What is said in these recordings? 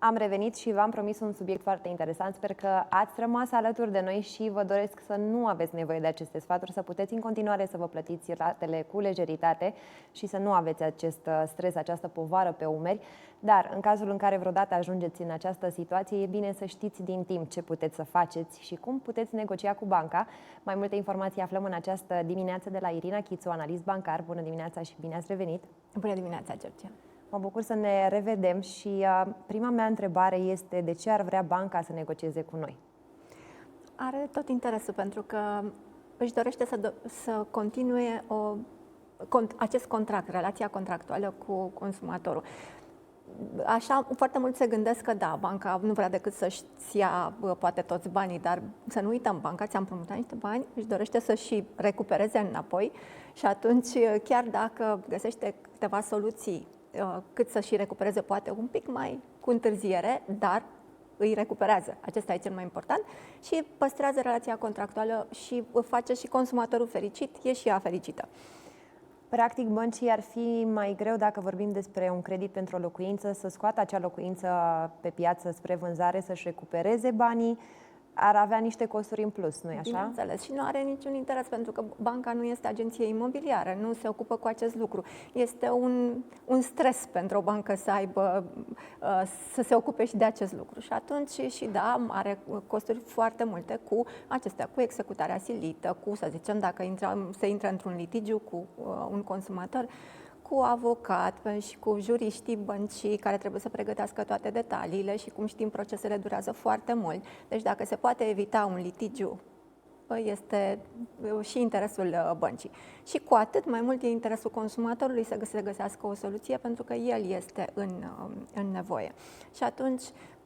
Am revenit și v-am promis un subiect foarte interesant. Sper că ați rămas alături de noi și vă doresc să nu aveți nevoie de aceste sfaturi, să puteți în continuare să vă plătiți ratele cu lejeritate și să nu aveți acest stres, această povară pe umeri. Dar în cazul în care vreodată ajungeți în această situație, e bine să știți din timp ce puteți să faceți și cum puteți negocia cu banca. Mai multe informații aflăm în această dimineață de la Irina Chițu, analist bancar. Bună dimineața și bine ați revenit! Bună dimineața, Georgia! Mă bucur să ne revedem și prima mea întrebare este de ce ar vrea banca să negocieze cu noi? Are tot interesul pentru că își dorește să continue acest contract, relația contractuală cu consumatorul. Așa, foarte mult se gândesc că da, banca nu vrea decât să-și ia poate toți banii, dar să nu uităm, banca ți-a împrumutat niște bani, își dorește să și recupereze înapoi și atunci, chiar dacă găsește câteva soluții cât să și recupereze poate un pic mai cu întârziere, dar îi recuperează. Acesta e cel mai important și păstrează relația contractuală și face și consumatorul fericit, e și ea fericită. Practic, băncii ar fi mai greu, dacă vorbim despre un credit pentru o locuință, să scoată acea locuință pe piață spre vânzare, să-și recupereze banii, ar avea niște costuri în plus, nu-i așa? Bineînțeles, și nu are niciun interes, pentru că banca nu este agenție imobiliară, nu se ocupă cu acest lucru. Este un stres pentru o bancă să aibă, să se ocupe și de acest lucru. Și atunci, și da, are costuri foarte multe cu acestea, cu executarea silită, cu, să zicem, dacă se intră într-un litigiu cu un consumator, cu avocat și cu juriștii băncii care trebuie să pregătească toate detaliile și, cum știm, procesele durează foarte mult. Deci dacă se poate evita un litigiu, este și interesul băncii. Și cu atât mai mult e interesul consumatorului să se găsească o soluție, pentru că el este în nevoie. Și atunci,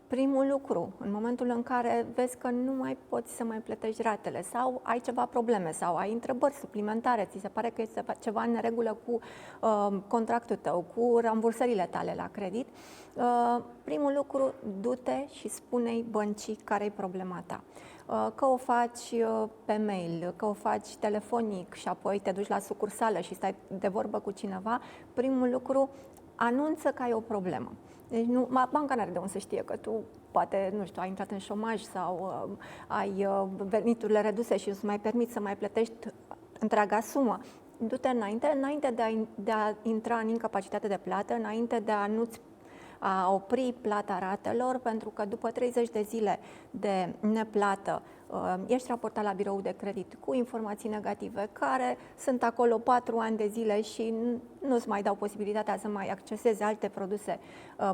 primul lucru, în momentul în care vezi că nu mai poți să mai plătești ratele sau ai ceva probleme sau ai întrebări suplimentare, ți se pare că este ceva în neregulă cu contractul tău, cu rambursările tale la credit, primul lucru, du-te și spune-i băncii care e problema ta. Că o faci pe mail, că o faci telefonic și apoi te duci la sucursală și stai de vorbă cu cineva, primul lucru, anunță că ai o problemă. Deci banca n-are de unde să știe că tu poate, nu știu, ai intrat în șomaj sau ai veniturile reduse și îți mai permiți să mai plătești întreaga sumă. Du-te înainte de a intra în incapacitate de plată, înainte de a opri plata ratelor, pentru că după 30 de zile de neplată ești raportat la birou de credit cu informații negative care sunt acolo 4 ani de zile și nu-ți mai dau posibilitatea să mai accesezi alte produse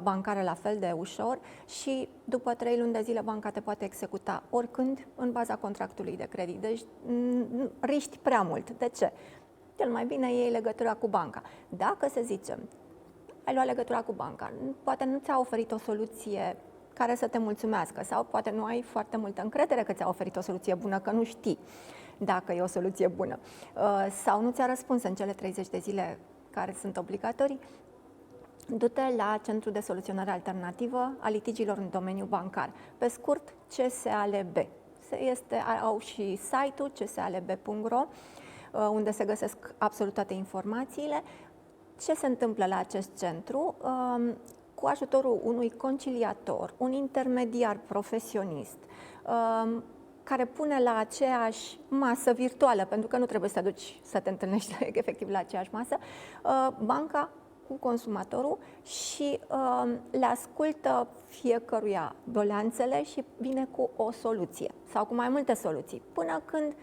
bancare la fel de ușor și după 3 luni de zile banca te poate executa oricând în baza contractului de credit. Deci riști prea mult. De ce? Cel mai bine iei legătura cu banca. Dacă, să zicem, ai luat legătura cu banca, poate nu ți-a oferit o soluție care să te mulțumească sau poate nu ai foarte multă încredere că ți-a oferit o soluție bună, că nu știi dacă e o soluție bună sau nu ți-a răspuns în cele 30 de zile care sunt obligatorii, du-te la Centrul de Soluționare Alternativă a Litigiilor în domeniul bancar. Pe scurt, CSALB. Au și site-ul csalb.ro, unde se găsesc absolut toate informațiile. Ce se întâmplă la acest centru? Cu ajutorul unui conciliator, un intermediar profesionist, care pune la aceeași masă virtuală, pentru că nu trebuie să te duci să te întâlnești efectiv la aceeași masă, banca cu consumatorul și le ascultă fiecăruia doleanțele și vine cu o soluție sau cu mai multe soluții, până când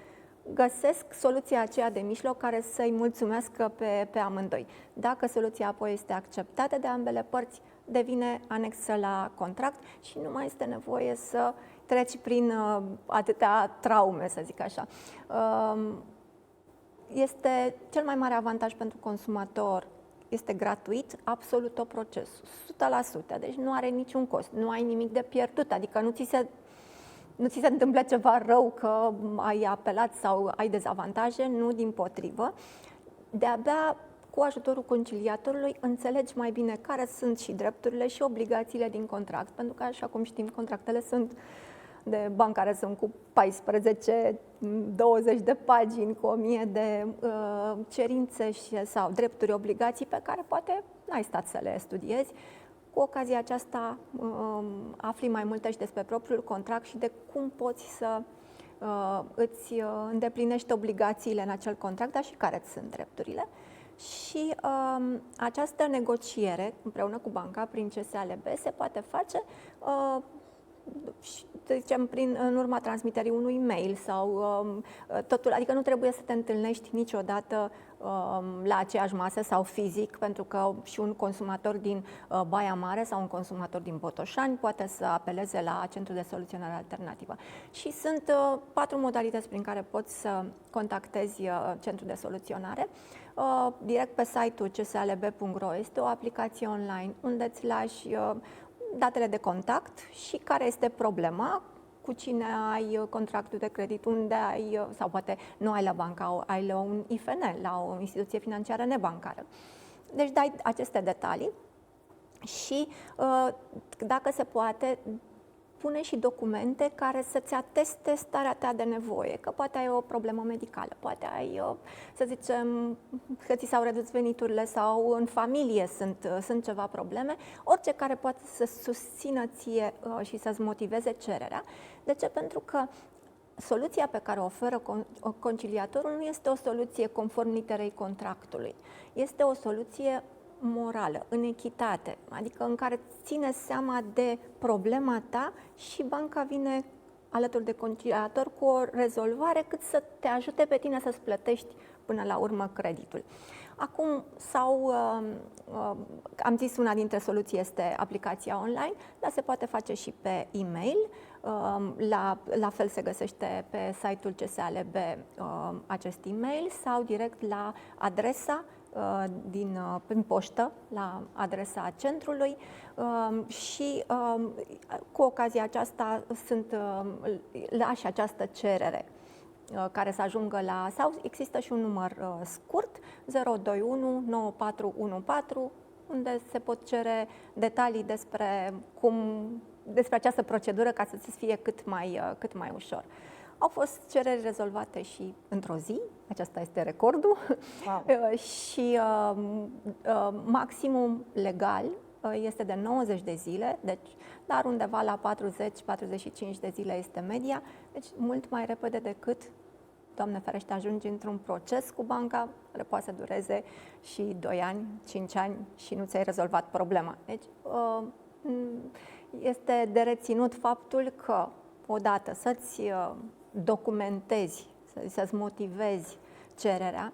găsesc soluția aceea de mijloc care să-i mulțumească pe amândoi. Dacă soluția apoi este acceptată de ambele părți, devine anexă la contract și nu mai este nevoie să treci prin atâtea traume, să zic așa. Este cel mai mare avantaj pentru consumator. Este gratuit, absolut tot procesul, 100%, deci nu are niciun cost, nu ai nimic de pierdut, adică nu ți se întâmplă ceva rău că ai apelat sau ai dezavantaje, nu, dimpotrivă. De-abia cu ajutorul conciliatorului înțelegi mai bine care sunt și drepturile și obligațiile din contract, pentru că, așa cum știm, contractele sunt de bancare sunt cu 14-20 de pagini, cu 1000 de cerințe sau drepturi, obligații pe care poate n-ai stat să le studiezi. Cu ocazia aceasta afli mai multe și despre propriul contract și de cum poți să îți îndeplinești obligațiile în acel contract, dar și care sunt drepturile. Și această negociere împreună cu banca prin CSALB se poate face să zicem, în urma transmiterii unui mail sau totul, adică nu trebuie să te întâlnești niciodată la aceeași masă sau fizic, pentru că și un consumator din Baia Mare sau un consumator din Botoșani poate să apeleze la Centrul de Soluționare Alternativă. Și sunt 4 modalități prin care poți să contactezi Centrul de Soluționare. Direct pe site-ul csalb.ro este o aplicație online unde îți lași datele de contact și care este problema, cu cine ai contractul de credit, unde ai, sau poate nu ai la bancă, ai la un IFN, la o instituție financiară nebancară. Deci dai aceste detalii și, dacă se poate, pune și documente care să-ți ateste starea ta de nevoie, că poate ai o problemă medicală, poate ai, să zicem, că ți s-au redus veniturile sau în familie sunt ceva probleme, orice care poate să susțină ție și să-ți motiveze cererea. De ce? Pentru că soluția pe care o oferă conciliatorul nu este o soluție conform literei contractului, este o soluție morală, în echitate, adică în care ține seama de problema ta și banca vine alături de conciliator cu o rezolvare cât să te ajute pe tine să-ți plătești până la urmă creditul. Acum, am zis, una dintre soluții este aplicația online, dar se poate face și pe e-mail. La fel se găsește pe site-ul CSALB acest e-mail sau direct la adresa prin poștă, la adresa centrului și cu ocazia aceasta lași această cerere care să ajungă sau există și un număr scurt, 021 9414, unde se pot cere detalii despre această procedură ca să-ți fie cât mai ușor. Au fost cereri rezolvate și într-o zi, acesta este recordul. Wow. Și maximum legal este de 90 de zile, deci, dar undeva la 40-45 de zile este media, deci mult mai repede decât, Doamne ferește, ajungi într-un proces cu banca, care poate să dureze și 2 ani, 5 ani și nu ți-ai rezolvat problema. Deci este de reținut faptul că, odată, să-ți documentezi, să-ți motivezi cererea,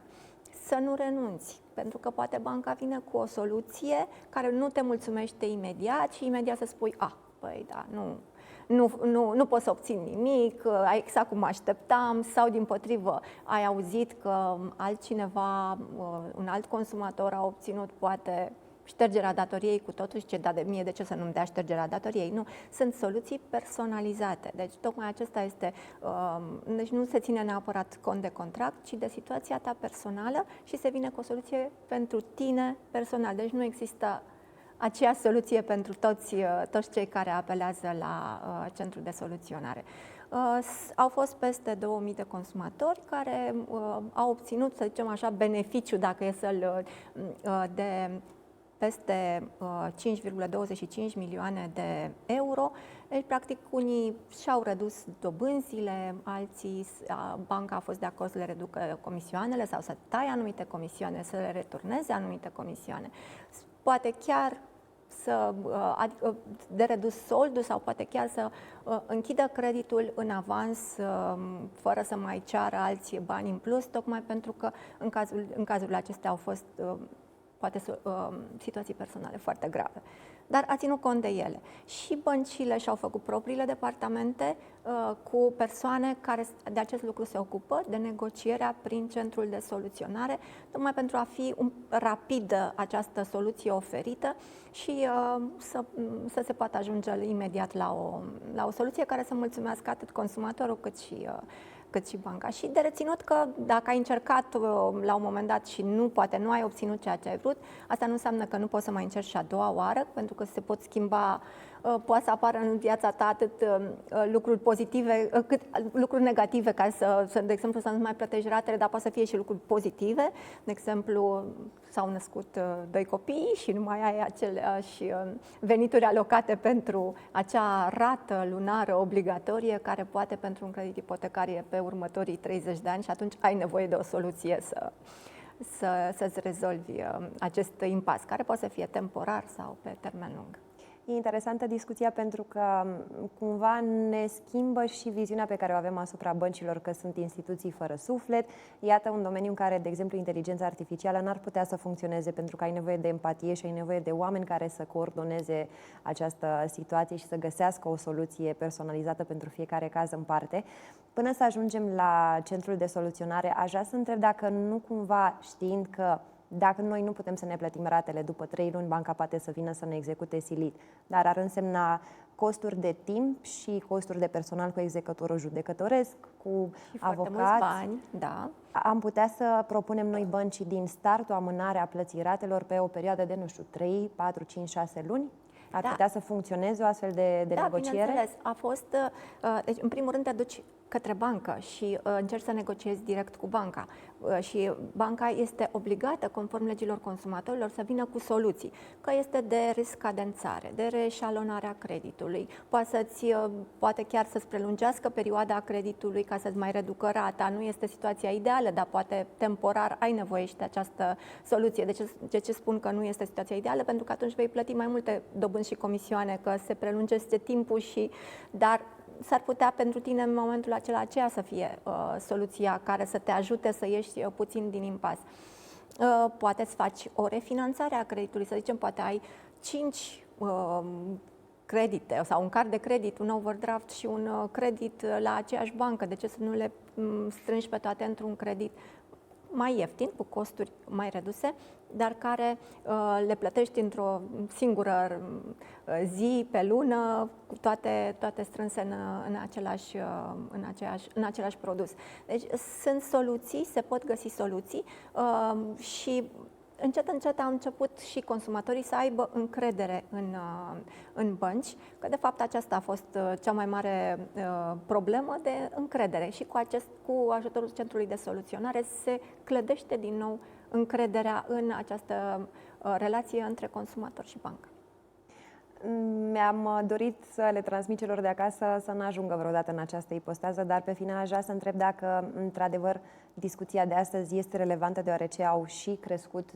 să nu renunți, pentru că poate banca vine cu o soluție care nu te mulțumește imediat și imediat să spui, păi da, nu pot să obțin nimic, exact cum așteptam, sau dimpotrivă, ai auzit că altcineva, un alt consumator a obținut poate ștergerea datoriei cu totul și de ce să nu-mi dea ștergerea datoriei? Nu, sunt soluții personalizate. Deci tocmai acesta este, deci nu se ține neapărat cont de contract, ci de situația ta personală și se vine cu o soluție pentru tine personal. Deci nu există aceeași soluție pentru toți cei care apelează la Centrul de Soluționare. Au fost peste 2000 de consumatori care au obținut, să zicem așa, beneficiu, dacă e de peste 5,25 milioane de euro. Deci, practic, unii și-au redus dobânzile, alții, banca a fost de acord să le reducă comisioanele sau să taie anumite comisioane, să le returneze anumite comisioane. Poate chiar adică de redus soldul sau poate chiar să închidă creditul în avans fără să mai ceară alții bani în plus, tocmai pentru că în cazul acestea au fost poate situații personale foarte grave. Dar a ținut cont de ele. Și băncile și-au făcut propriile departamente cu persoane care de acest lucru se ocupă, de negocierea prin Centrul de Soluționare, tocmai pentru a fi rapidă această soluție oferită și să se poată ajunge imediat la o soluție care să mulțumească atât consumatorul cât și banca. Și de reținut că dacă ai încercat la un moment dat și poate nu ai obținut ceea ce ai vrut, asta nu înseamnă că nu poți să mai încerci și a doua oară, pentru că se pot schimba poate să apară în viața ta atât lucruri pozitive, cât lucruri negative, ca de exemplu, să nu mai plătești ratele, dar poate să fie și lucruri pozitive. De exemplu, s-au născut 2 copii și nu mai ai aceleași venituri alocate pentru acea rată lunară obligatorie, care poate pentru un credit ipotecar e pe următorii 30 de ani și atunci ai nevoie de o soluție să-ți rezolvi acest impas, care poate să fie temporar sau pe termen lung. E interesantă discuția pentru că cumva ne schimbă și viziunea pe care o avem asupra băncilor, că sunt instituții fără suflet. Iată un domeniu în care, de exemplu, inteligența artificială n-ar putea să funcționeze pentru că ai nevoie de empatie și ai nevoie de oameni care să coordoneze această situație și să găsească o soluție personalizată pentru fiecare caz în parte. Până să ajungem la centrul de soluționare, aș vrea să întreb dacă nu cumva, știind că dacă noi nu putem să ne plătim ratele după 3 luni, banca poate să vină să ne execute silit, dar ar însemna costuri de timp și costuri de personal cu executorul judecătoresc, cu și avocați. bani, da. Am putea să propunem noi băncii din start o amânare a plății ratelor pe o perioadă de, 3, 4, 5, 6 luni? Ar putea să funcționeze o astfel de negociere? Da, bineînțeles. A fost, deci, în primul rând, te duci către bancă și încerci să negociezi direct cu banca. Și banca este obligată, conform legilor consumatorilor, să vină cu soluții. Că este de riscadențare, de reșalonare a creditului, poate chiar să-ți prelungească perioada creditului ca să-ți mai reducă rata. Nu este situația ideală, dar poate temporar ai nevoie și de această soluție. De ce spun că nu este situația ideală? Pentru că atunci vei plăti mai multe dobânzi și comisioane, că se prelungește timpul dar s-ar putea pentru tine în momentul aceea să fie soluția care să te ajute să ieși puțin din impas. Poate să faci o refinanțare a creditului, să zicem, poate ai 5 credite sau un card de credit, un overdraft și un credit la aceeași bancă. De ce să nu le strângi pe toate într-un credit mai ieftin, cu costuri mai reduse, dar care le plătești într-o singură zi, pe lună, cu toate strânse în același produs. Deci sunt soluții, se pot găsi soluții și încet, încet au început și consumatorii să aibă încredere în bănci, că de fapt aceasta a fost cea mai mare problemă de încredere și cu ajutorul Centrului de Soluționare se clădește din nou încrederea în această relație între consumator și bancă. Mi-am dorit să le transmit celor de acasă să nu ajungă vreodată în această ipostază, dar pe final aș vrea să întreb dacă, într-adevăr, discuția de astăzi este relevantă, deoarece a și crescut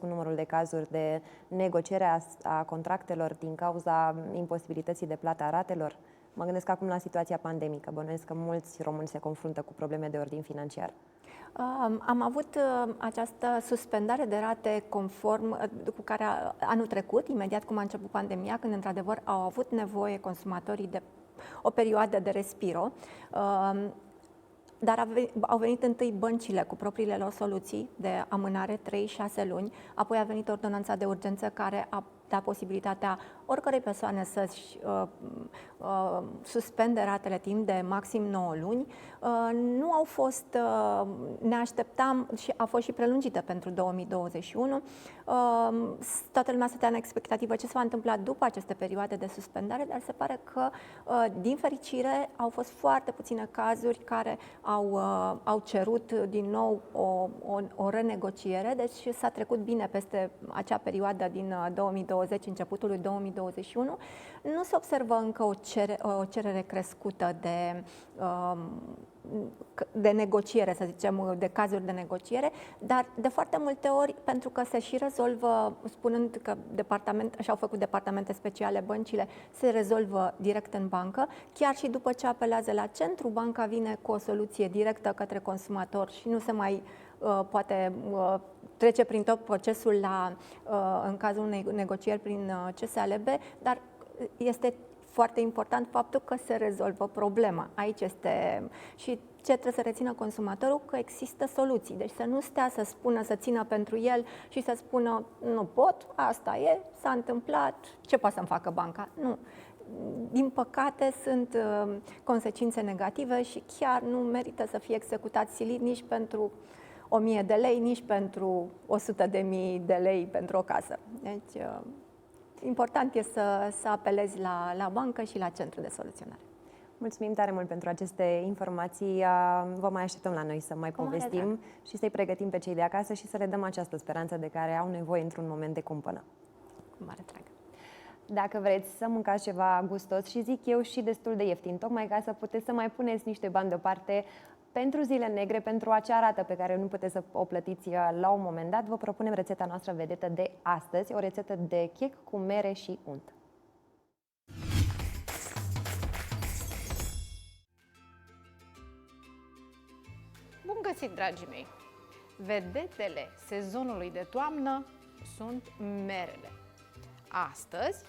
numărul de cazuri de negociere a contractelor din cauza imposibilității de plată a ratelor. Mă gândesc acum la situația pandemică. Bănuiesc că mulți români se confruntă cu probleme de ordin financiar. Am avut această suspendare de rate conform cu care anul trecut, imediat cum a început pandemia, când într-adevăr au avut nevoie consumatorii de o perioadă de respiro, dar au venit întâi băncile cu propriile lor soluții de amânare 3-6 luni, apoi a venit ordonanța de urgență care a dat posibilitatea oricărei persoane să-și suspende ratele timp de maxim 9 luni. Nu au fost, ne așteptam și a fost și prelungită pentru 2021. Toată lumea stătea în expectativă ce se va întâmpla după aceste perioade de suspendare, dar se pare că, din fericire, au fost foarte puține cazuri care au cerut din nou o renegociere, deci s-a trecut bine peste acea perioadă din 2020, începutul lui 2021. Nu se observă încă o cerere crescută de negociere, să zicem, de cazuri de negociere, dar de foarte multe ori, pentru că se și rezolvă, spunând că și-au făcut departamente speciale băncile, se rezolvă direct în bancă, chiar și după ce apelează la centru, banca vine cu o soluție directă către consumator și nu se mai poate trece prin tot procesul în cazul unei negocieri prin CSALB, dar este foarte important faptul că se rezolvă problema. Aici este și ce trebuie să rețină consumatorul, că există soluții. Deci să nu stea să țină pentru el și să spună nu pot, asta e, s-a întâmplat, ce poate să-mi facă banca? Nu. Din păcate sunt consecințe negative și chiar nu merită să fie executat silit nici pentru 1.000 de lei, nici pentru 100.000 de lei pentru o casă. Deci Important e să apelezi la bancă și la centru de soluționare. Mulțumim tare mult pentru aceste informații. Vă mai așteptăm la noi să mai Cu mare povestim drag. și să-i pregătim pe cei de acasă și să le dăm această speranță de care au nevoie într-un moment de cumpănă. Cu mare drag. Dacă vreți să mâncați ceva gustos și zic eu și destul de ieftin, tocmai ca să puteți să mai puneți niște bani deoparte pentru zile negre, pentru acea rată pe care nu puteți să o plătiți la un moment dat, vă propunem rețeta noastră vedetă de astăzi, o rețetă de chec cu mere și unt. Bun găsit, dragii mei! Vedetele sezonului de toamnă sunt merele. Astăzi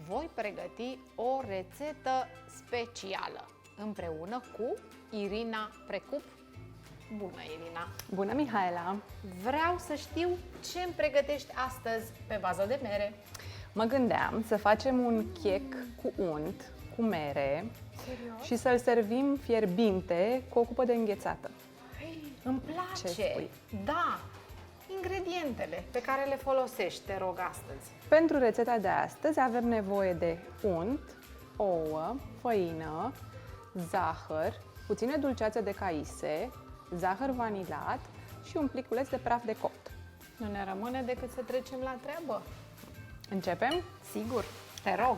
voi pregăti o rețetă specială împreună cu Irina Precup. Bună, Irina! Bună, Mihaela! Vreau să știu ce îmi pregătești astăzi pe bază de mere. Mă gândeam să facem un chec cu unt, cu mere și să-l servim fierbinte cu o cupă de înghețată. Îmi Ce place! spui? Da! Ingredientele pe care le folosești, te rog, astăzi. Pentru rețeta de astăzi avem nevoie de unt, ouă, făină, zahăr, puține dulceață de caise, zahăr vanilat și un pliculeț de praf de copt. Nu ne rămâne decât să trecem la treabă. Începem? Sigur, te rog!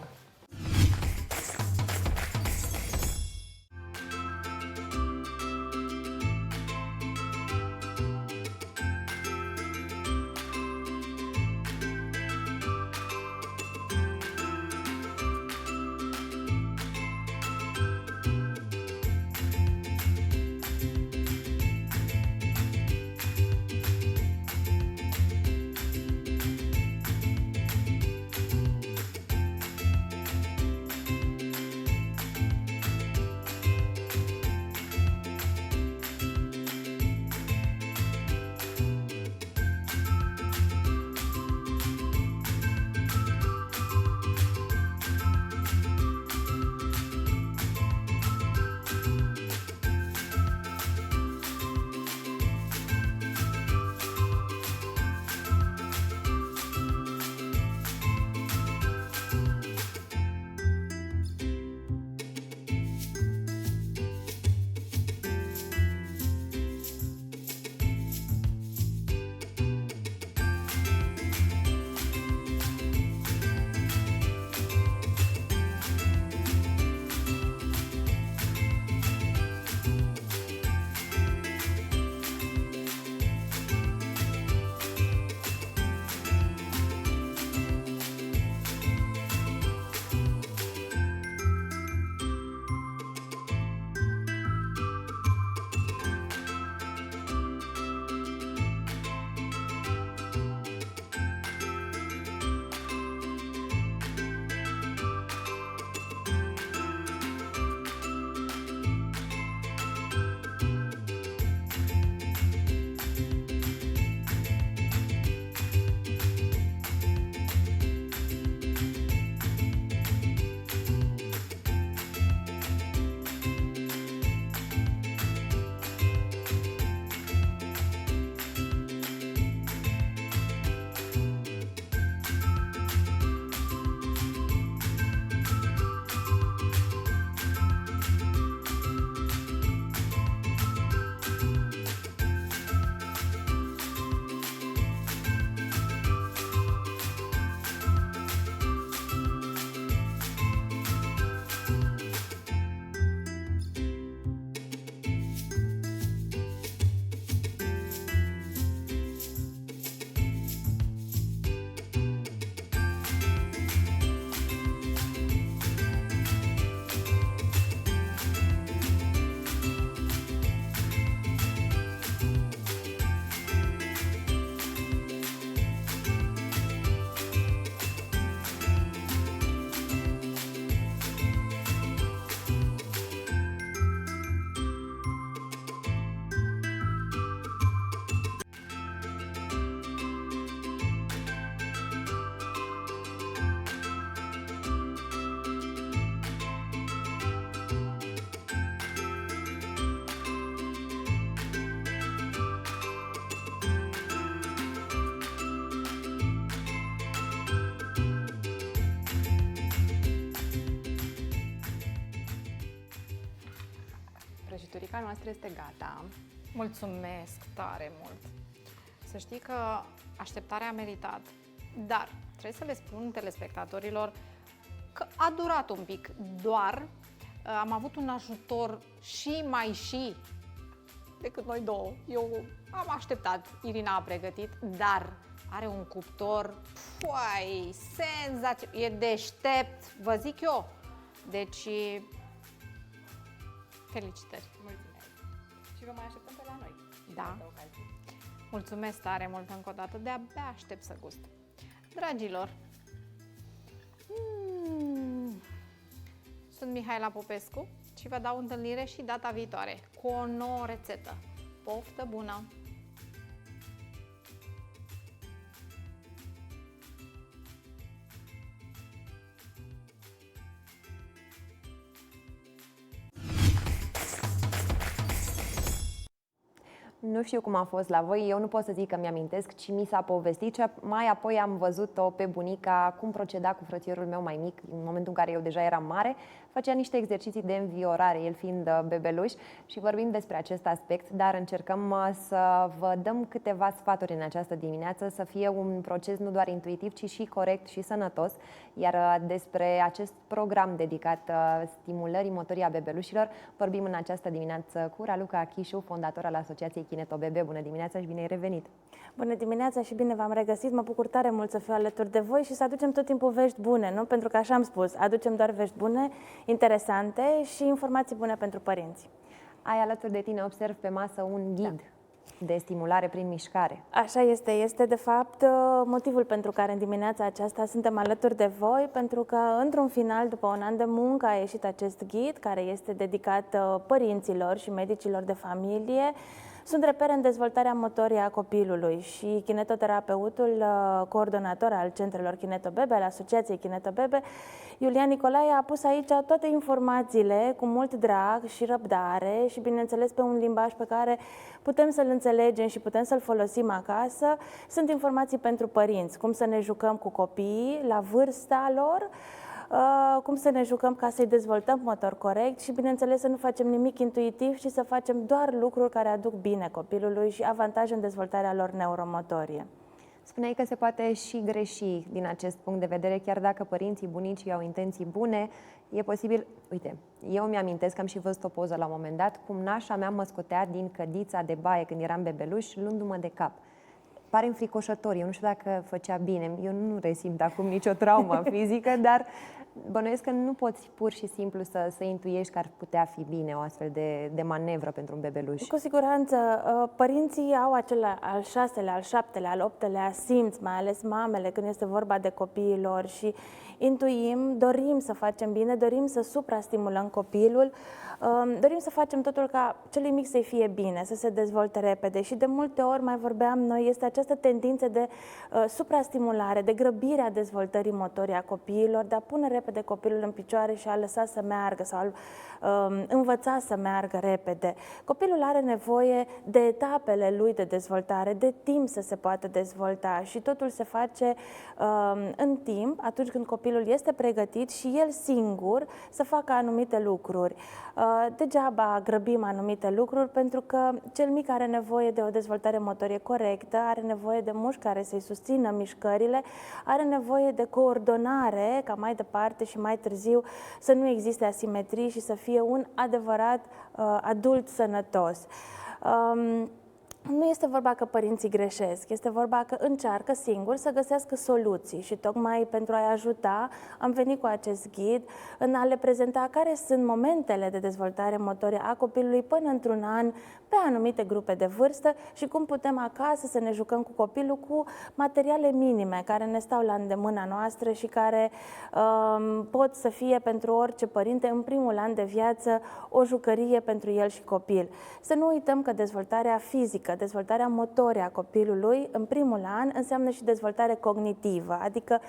bunica noastră este gata. Mulțumesc tare mult! Să știi că așteptarea a meritat, dar trebuie să le spun telespectatorilor că a durat un pic, doar am avut un ajutor și decât noi două. Eu am așteptat, Irina a pregătit, dar are un cuptor, senzațional, e deștept, vă zic eu. Deci, felicitări! Mulțumesc! Și vă mai așteptăm pe la noi. Da. Mulțumesc tare mult încă o dată, de-abia aștept să gust. Dragilor, sunt Mihaela Popescu și vă dau întâlnire și data viitoare cu o nouă rețetă. Poftă bună! Nu știu cum a fost la voi, eu nu pot să zic că mi-amintesc, ci mi s-a povestit și mai apoi am văzut-o pe bunica cum proceda cu frățiorul meu mai mic, în momentul în care eu deja eram mare, făcea niște exerciții de înviorare, el fiind bebeluș, și vorbim despre acest aspect, dar încercăm să vă dăm câteva sfaturi în această dimineață, să fie un proces nu doar intuitiv, ci și corect și sănătos, iar despre acest program dedicat stimulării motorii a bebelușilor vorbim în această dimineață cu Raluca Chișu, fondator al Asociației Kineto Bebe. Bună dimineața și bine ai revenit! Bună dimineața și bine v-am regăsit, mă bucur tare mult să fiu alături de voi și să aducem tot timpul vești bune, nu? Pentru că așa am spus, aducem doar vești bune, interesante și informații bune pentru părinți. Ai alături de tine, observ pe masă, un ghid de stimulare prin mișcare. Așa este, este de fapt motivul pentru care în dimineața aceasta suntem alături de voi, pentru că într-un final, după un an de muncă, a ieșit acest ghid care este dedicat părinților și medicilor de familie. Sunt repere în dezvoltarea motorii a copilului și kinetoterapeutul coordonator al centrelor Kineto Bebe, al Asociației Kineto Bebe, Iulian Nicolae, a pus aici toate informațiile cu mult drag și răbdare și, bineînțeles, pe un limbaj pe care putem să-l înțelegem și putem să-l folosim acasă. Sunt informații pentru părinți, cum să ne jucăm cu copiii la vârsta lor, cum să ne jucăm ca să-i dezvoltăm motor corect și, bineînțeles, să nu facem nimic intuitiv, ci să facem doar lucruri care aduc bine copilului și avantaje în dezvoltarea lor neuromotorie. Spuneai că se poate și greși din acest punct de vedere, chiar dacă părinții, bunicii au intenții bune, e posibil. Uite, eu mi-amintesc că am și văzut o poză la un moment dat, cum nașa mea mă scotea din cădița de baie când eram bebeluș, luându-mă de cap. Pare înfricoșător, eu nu știu dacă făcea bine, eu nu resimt acum nicio traumă fizică, dar bănuiesc că nu poți pur și simplu să intuiești că ar putea fi bine o astfel de manevră pentru un bebeluș. Cu siguranță, părinții au acela al 6-lea, al 7-lea, al 8-lea simț, mai ales mamele, când este vorba de copiii lor și intuim, dorim să facem bine, dorim să suprastimulăm copilul, dorim să facem totul ca celui mic să-i fie bine, să se dezvolte repede și de multe ori, mai vorbeam noi, este această tendință de suprastimulare, de grăbire a dezvoltării motorii a copiilor, de a pune repede copilul în picioare și a lăsa să meargă sau a învăța să meargă repede. Copilul are nevoie de etapele lui de dezvoltare, de timp să se poată dezvolta și totul se face în timp, atunci când copilul este pregătit și el singur să facă anumite lucruri. Degeaba grăbim anumite lucruri, pentru că cel mic are nevoie de o dezvoltare motorie corectă, are nevoie de mușchi care să-i susțină mișcările, are nevoie de coordonare, ca mai departe și mai târziu să nu existe asimetrii și să fie un adevărat adult sănătos. Nu este vorba că părinții greșesc, este vorba că încearcă singuri să găsească soluții și tocmai pentru a-i ajuta am venit cu acest ghid în a le prezenta care sunt momentele de dezvoltare motorie a copilului până într-un an pe anumite grupe de vârstă și cum putem acasă să ne jucăm cu copilul cu materiale minime care ne stau la îndemâna noastră și care pot să fie pentru orice părinte în primul an de viață o jucărie pentru el și copil. Să nu uităm că dezvoltarea fizică, dezvoltarea motorie a copilului în primul an înseamnă și dezvoltare cognitivă, adică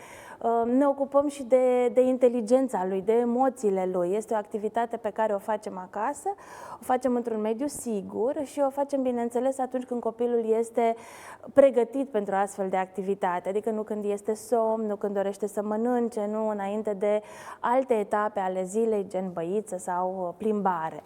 ne ocupăm și de inteligența lui, de emoțiile lui. Este o activitate pe care o facem acasă, o facem într-un mediu sigur și o facem, bineînțeles, atunci când copilul este pregătit pentru astfel de activitate, adică nu când este somn, nu când dorește să mănânce, nu înainte de alte etape ale zilei, gen băiță sau plimbare.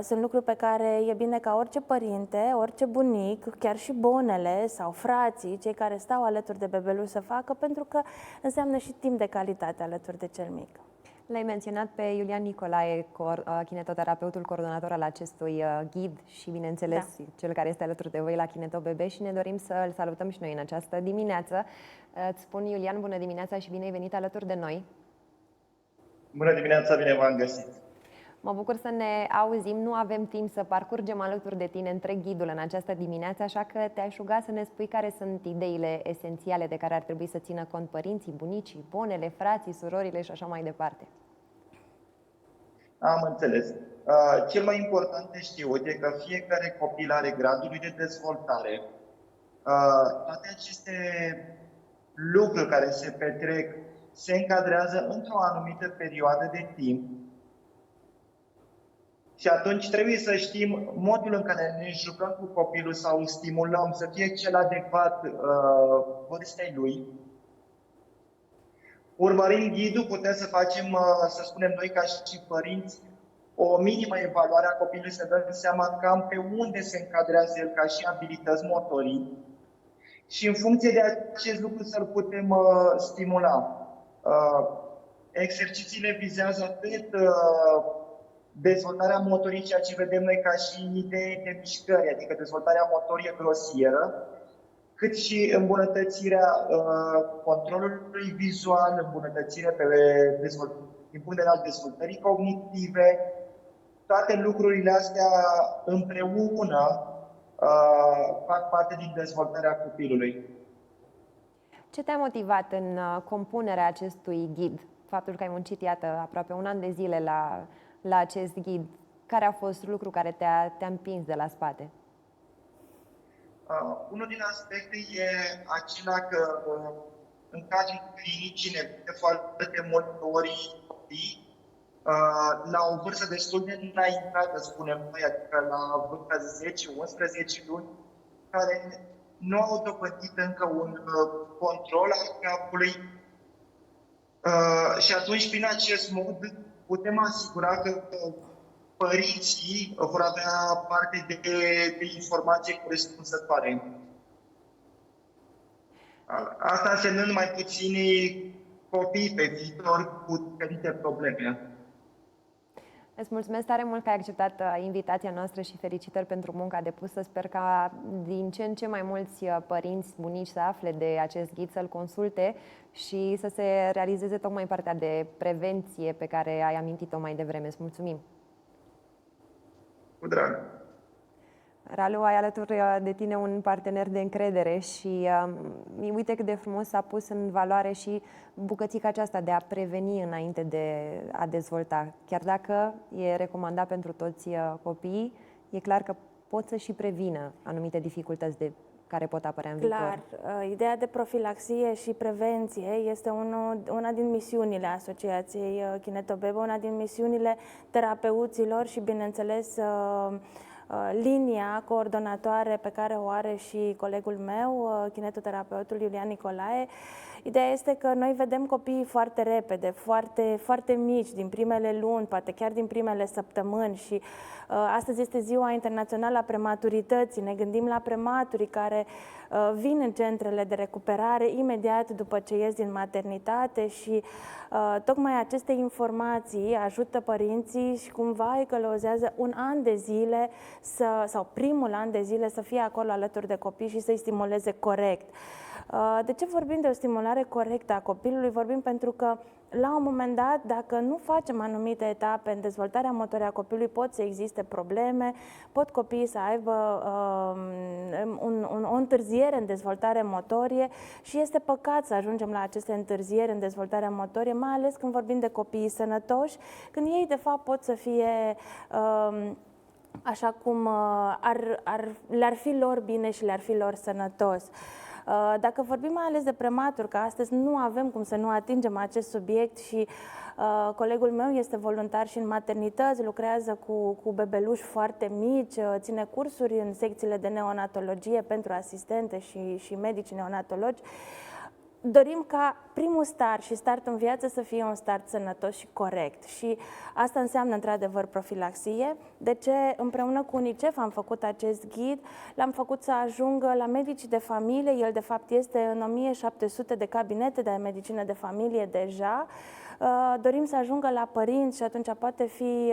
Sunt lucruri pe care e bine ca orice părinte, orice bunic, chiar și bonele sau frații, cei care stau alături de bebeluș să facă, pentru că înseamnă și timp de calitate alături de cel mic. L-ai menționat pe Iulian Nicolae, kinetoterapeutul coordonator al acestui ghid și, bineînțeles, cel care este alături de voi la Kineto Bebe, și ne dorim să îl salutăm și noi în această dimineață. Îți spun, Iulian, bună dimineața și bine ai venit alături de noi. Bună dimineața, bine v-am găsit! Mă bucur să ne auzim, nu avem timp să parcurgem alături de tine întreg ghidul în această dimineață, așa că te-aș ruga să ne spui care sunt ideile esențiale de care ar trebui să țină cont părinții, bunicii, bonele, frații, surorile și așa mai departe. Am înțeles. Cel mai important de știut e că fiecare copil are gradul de dezvoltare. Toate aceste lucruri care se petrec se încadrează într-o anumită perioadă de timp. Și atunci trebuie să știm modul în care ne jucăm cu copilul sau îl stimulăm să fie cel adecvat vârstei lui. Urmărind ghidul, putem să facem, să spunem noi ca și părinți, o minimă evaluare a copilului, să dăm seama cam pe unde se încadrează el ca și abilități motorii și în funcție de acest lucru să-l putem stimula. Exercițiile vizează atât dezvoltarea motorii, ceea ce vedem noi ca și idee de mișcări, adică dezvoltarea motorie grosieră, cât și îmbunătățirea controlului vizual, îmbunătățirea din punct de vedere al dezvoltării cognitive. Toate lucrurile astea împreună fac parte din dezvoltarea copilului. Ce te-a motivat în compunerea acestui ghid? Faptul că ai muncit, iată, aproape un an de zile la acest ghid. Care a fost lucru care te-a împins de la spate? Unul din aspecte e acela că în cadrul clinicii ne vede foarte multe ori copii la o vârstă destul de înaintată, spunem noi, adică la vârsta 10-11 luni, care nu au dobândit încă un control al capului și atunci, prin acest mod, putem asigura că părinții vor avea parte de informații corespunzătoare. Asta însemnând mai puțini copii pe viitor cu diferite probleme. Îți mulțumesc tare mult că ai acceptat invitația noastră și felicitări pentru munca depusă. Sper ca din ce în ce mai mulți părinți, bunici să afle de acest ghid, să-l consulte și să se realizeze tocmai partea de prevenție pe care ai amintit-o mai devreme. Îți mulțumim! Cu drag! Ralu, ai alături de tine un partener de încredere și uite cât de frumos s-a pus în valoare și bucățica aceasta de a preveni înainte de a dezvolta. Chiar dacă e recomandat pentru toți copiii, e clar că pot să și prevină anumite dificultăți care pot apărea în viitor. Clar, ideea de profilaxie și prevenție este una din misiunile Asociației Kineto Bebe, una din misiunile terapeuților și, bineînțeles, linia coordonatoare pe care o are și colegul meu, kinetoterapeutul Iulian Nicolae. Ideea este că noi vedem copiii foarte repede, foarte, foarte mici, din primele luni, poate chiar din primele săptămâni și astăzi este Ziua Internațională a Prematurității. Ne gândim la prematurii care vin în centrele de recuperare imediat după ce ies din maternitate și tocmai aceste informații ajută părinții și cumva îi călăuzează un an de zile sau primul an de zile să fie acolo alături de copii și să-i stimuleze corect. De ce vorbim de o stimulare corectă a copilului? Vorbim pentru că la un moment dat, dacă nu facem anumite etape în dezvoltarea motorie a copilului, pot să existe probleme, pot copiii să aibă o întârziere în dezvoltare motorie și este păcat să ajungem la aceste întârzieri în dezvoltarea motorie, mai ales când vorbim de copiii sănătoși, când ei de fapt pot să fie așa cum le-ar fi lor bine și le-ar fi lor sănătos. Dacă vorbim mai ales de prematuri, că astăzi nu avem cum să nu atingem acest subiect și colegul meu este voluntar și în maternități, lucrează cu bebeluși foarte mici, ține cursuri în secțiile de neonatologie pentru asistente și medici neonatologi. dorim ca primul start și startul în viață să fie un start sănătos și corect. Și asta înseamnă, într-adevăr, profilaxie. De ce împreună cu UNICEF am făcut acest ghid, l-am făcut să ajungă la medicii de familie. El, de fapt, este în 1700 de cabinete de medicină de familie deja. Dorim să ajungă la părinți și atunci poate fi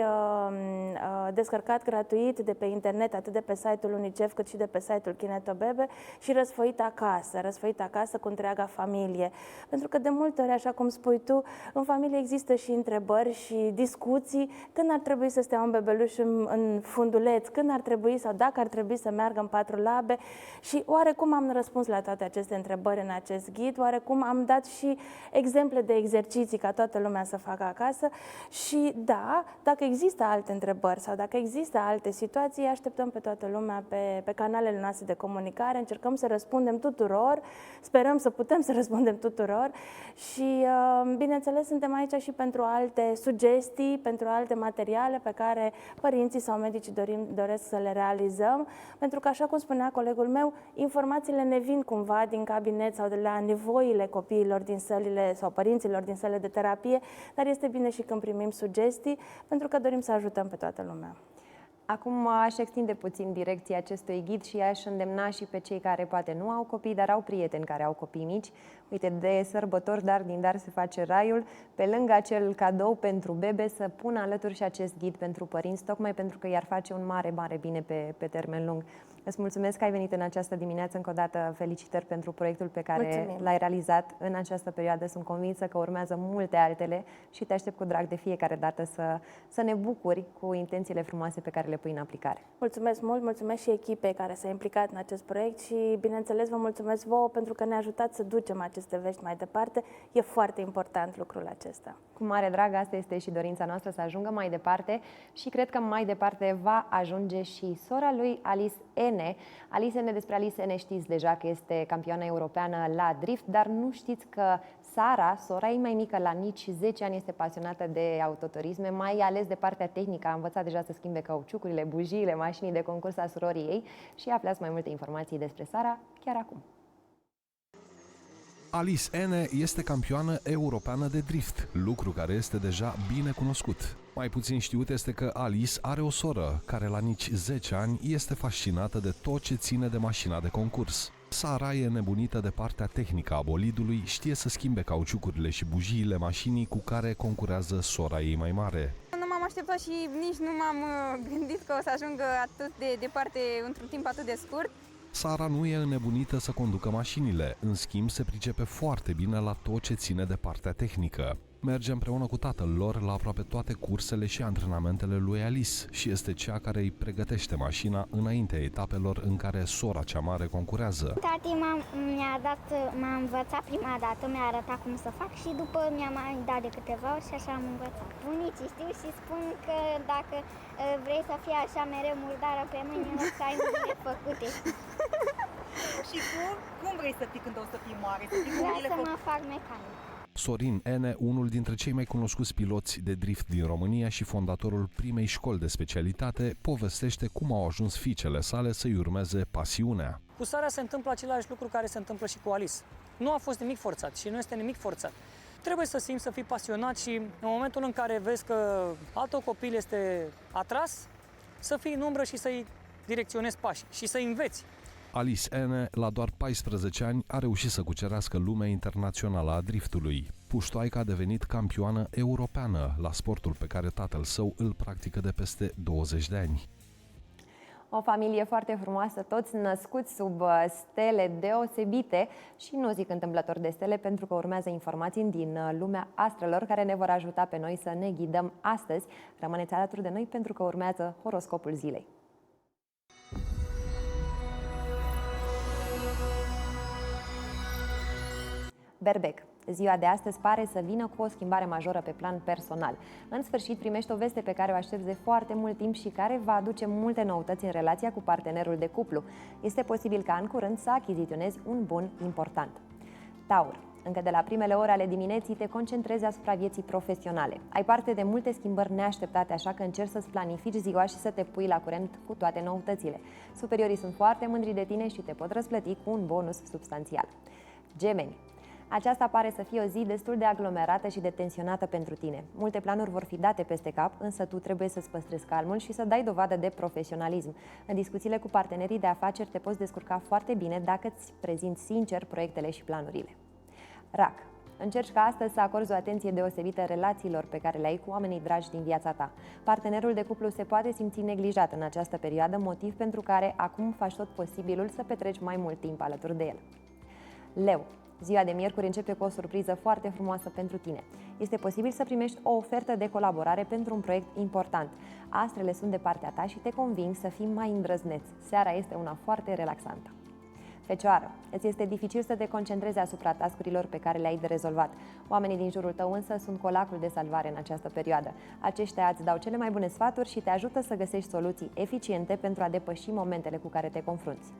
descărcat gratuit de pe internet, atât de pe site-ul UNICEF cât și de pe site-ul Kinetobebe și răsfăit acasă cu întreaga familie. Pentru că de multe ori, așa cum spui tu, în familie există și întrebări și discuții când ar trebui să stea un bebeluș în funduleț, când ar trebui sau dacă ar trebui să meargă în 4 labe și oarecum am răspuns la toate aceste întrebări în acest ghid, oarecum am dat și exemple de exerciții ca toată lumea să facă acasă și da, dacă există alte întrebări sau dacă există alte situații, așteptăm pe toată lumea pe canalele noastre de comunicare, încercăm să răspundem tuturor, sperăm să putem să răspundem tuturor și bineînțeles suntem aici și pentru alte sugestii, pentru alte materiale pe care părinții sau medicii doresc să le realizăm, pentru că așa cum spunea colegul meu, informațiile ne vin cumva din cabinet sau de la nevoile copiilor din sălile sau părinților din sălile de terapie, dar este bine și când primim sugestii, pentru că dorim să ajutăm pe toată lumea. Acum aș extinde puțin direcția acestui ghid și aș îndemna și pe cei care poate nu au copii, dar au prieteni care au copii mici. Uite, de sărbători, dar din dar se face raiul. Pe lângă acel cadou pentru bebe, să pună alături și acest ghid pentru părinți, tocmai pentru că i-ar face un mare, mare bine pe termen lung. Îți mulțumesc că ai venit în această dimineață. Încă o dată felicitări pentru proiectul pe care l-ai realizat în această perioadă. Sunt convinsă că urmează multe altele și te aștept cu drag de fiecare dată să ne bucuri cu intențiile frumoase pe care le pui în aplicare. Mulțumesc mult, mulțumesc și echipei care s-a implicat în acest proiect și, bineînțeles, vă mulțumesc vouă pentru că ne-a ajutat să ducem aceste vești mai departe. E foarte important lucrul acesta. Cu mare drag, asta este și dorința noastră, să ajungă mai departe și cred că mai departe va ajunge și sora lui Alice Ene. Alice Ene, despre Alice Ene știți deja că este campioană europeană la drift, dar nu știți că Sara, sora ei mai mică, la nici 10 ani, este pasionată de autoturisme, mai ales de partea tehnică. A învățat deja să schimbe cauciucurile, bujiile, mașinii de concurs a surorii ei și aflați mai multe informații despre Sara chiar acum. Alice Ene este campioană europeană de drift, lucru care este deja bine cunoscut. Mai puțin știut este că Alice are o soră care la nici 10 ani este fascinată de tot ce ține de mașina de concurs. Sara e nebunită de partea tehnică a bolidului, știe să schimbe cauciucurile și bujiile mașinii cu care concurează sora ei mai mare. Nu m-am așteptat și nici nu m-am gândit că o să ajungă atât de departe într-un timp atât de scurt. Sara nu e înnebunită să conducă mașinile, în schimb se pricepe foarte bine la tot ce ține de partea tehnică. Merge împreună cu tatăl lor la aproape toate cursele și antrenamentele lui Alice și este cea care îi pregătește mașina înaintea etapelor în care sora cea mare concurează. Tati m-a învățat prima dată, mi-a arătat cum să fac și după mi-a mai dat de câteva ori și așa am învățat. Bunicii știu și spun că dacă vrei să fii așa mereu murdară pe mâini, o să ai mâinile făcute. Și tu, cum vrei să fii când o să fii mare? Vreau să mă fac mecanic. Sorin Ene, unul dintre cei mai cunoscuți piloți de drift din România și fondatorul primei școli de specialitate, povestește cum au ajuns fiicele sale să-i urmeze pasiunea. Cu Sara se întâmplă același lucru care se întâmplă și cu Alice. Nu a fost nimic forțat și nu este nimic forțat. Trebuie să simți, să fii pasionat și în momentul în care vezi că altul copil este atras, să fii în umbră și să-i direcționezi pașii și să-i înveți. Alice Ene, la doar 14 ani, a reușit să cucerească lumea internațională a driftului. Puștoaica a devenit campioană europeană la sportul pe care tatăl său îl practică de peste 20 de ani. O familie foarte frumoasă, toți născuți sub stele deosebite și nu zic întâmplător de stele, pentru că urmează informații din lumea astrelor care ne vor ajuta pe noi să ne ghidăm astăzi. Rămâneți alături de noi pentru că urmează horoscopul zilei. Berbec. Ziua de astăzi pare să vină cu o schimbare majoră pe plan personal. În sfârșit, primești o veste pe care o aștepți de foarte mult timp și care va aduce multe noutăți în relația cu partenerul de cuplu. Este posibil ca în curând să achiziționezi un bun important. Taur. Încă de la primele ore ale dimineții te concentrezi asupra vieții profesionale. Ai parte de multe schimbări neașteptate, așa că încerci să-ți planifici ziua și să te pui la curent cu toate noutățile. Superiorii sunt foarte mândri de tine și te pot răsplăti cu un bonus substanțial. Gemeni. Aceasta pare să fie o zi destul de aglomerată și de tensionată pentru tine. Multe planuri vor fi date peste cap, însă tu trebuie să-ți păstrezi calmul și să dai dovadă de profesionalism. În discuțiile cu partenerii de afaceri te poți descurca foarte bine dacă îți prezinți sincer proiectele și planurile. Rac. Încerci ca astăzi să acorzi o atenție deosebită relațiilor pe care le ai cu oamenii dragi din viața ta. Partenerul de cuplu se poate simți neglijat în această perioadă, motiv pentru care acum faci tot posibilul să petreci mai mult timp alături de el. Leu. Ziua de miercuri începe cu o surpriză foarte frumoasă pentru tine. Este posibil să primești o ofertă de colaborare pentru un proiect important. Astrele sunt de partea ta și te conving să fii mai îndrăzneț. Seara este una foarte relaxantă. Fecioară, îți este dificil să te concentrezi asupra tascurilor pe care le-ai de rezolvat. Oamenii din jurul tău însă sunt colacul de salvare în această perioadă. Aceștia îți dau cele mai bune sfaturi și te ajută să găsești soluții eficiente pentru a depăși momentele cu care te confrunți.